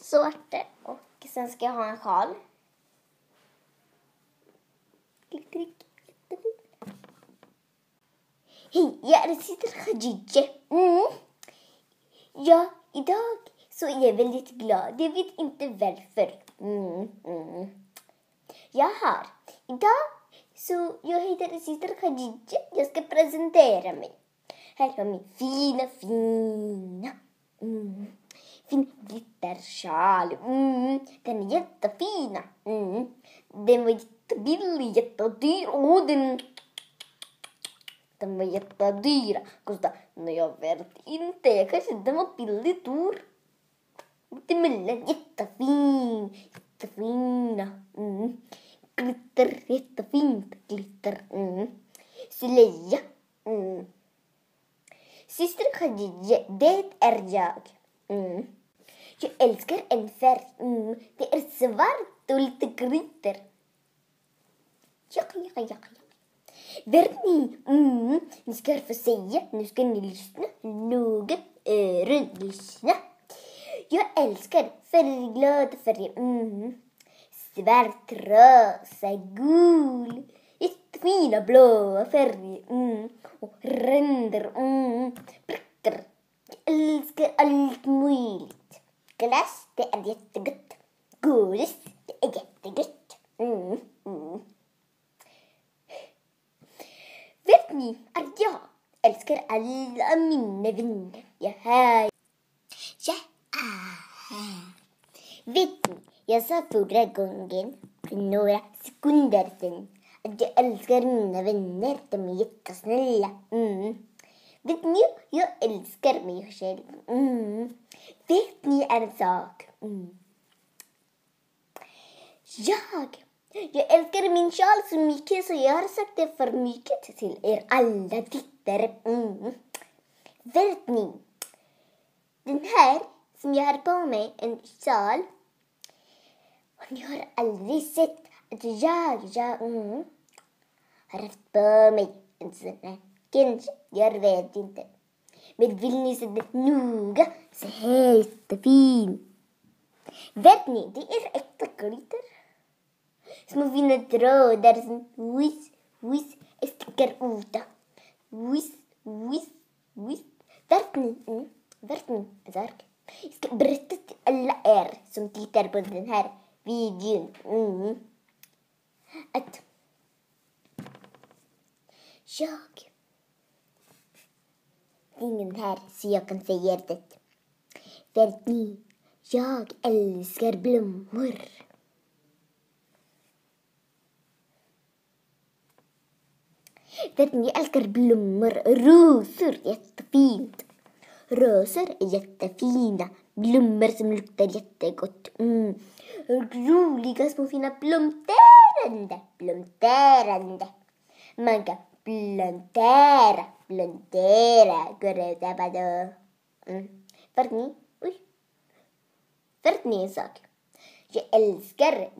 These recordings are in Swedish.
Så vart det. Och sen ska jag ha en sjal. Klick, klick. Hej, jag sitter Khadija. Ja, idag så är jag väldigt glad. Jag vet inte varför. Idag så jag heter Sister Khadija. Jag ska presentera mig. Här har min fina fin glittersjal. Den är jättefina. Den var jättebillig, jättedyr. Den var jättedyra. Kostade, jag vet inte. Kanske den var billigt dyr. Mittemellan, jättefina. Glitter, jättefint glitter. Suleja. Syster Khadija, det är jag. Jag älskar en färg. Det är svart och lite glitter. Ja. Vet ni? Ni ska få säga. Nu ska ni lyssna. Noga öron. Lyssna. Jag älskar färgglada färger. Svart, rosa, gul. Jättefina blåa färger. Och ränder. Prickar. Jag älskar allt möjligt. Glass, det är jättegott. Godis, det är jättegott. Vet ni att jag älskar alla mina vänner. Jag är här. Vet ni, jag sa förra gången för några sekunder sedan att jag älskar mina vänner. De är jättesnälla. Vet ni, jag älskar mig själv. Vet ni en sak? Jag älskar min sjal så mycket så jag har sagt det för mycket till er alla tittare. Vet ni? Den här som jag har på mig, en sjal. Och ni har aldrig sett att jag har haft på mig en sån här. Kanske, jag vet inte. Men vill ni se det noga så här jättefin. Vet ni, det är äkta glitter. Små fina trådar som whiz, sticker ut. Whiz. Vet ni en sak? Jag ska berätta till alla er som tittar på den här videon. Att ingen här så jag kan säga det. Vet ni, jag älskar blommor. Vet ni, jag älskar blommor. Rosor, jättefint. Rosor är jättefina. Blommor som luktar jättegott. Roliga små fina blomterande. Man kan plantera. Vet ni en sak? Jag älskar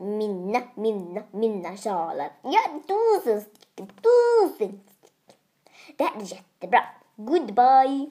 mina sjalar. Ja, 1000 stycken. Det här är jättebra. Goodbye.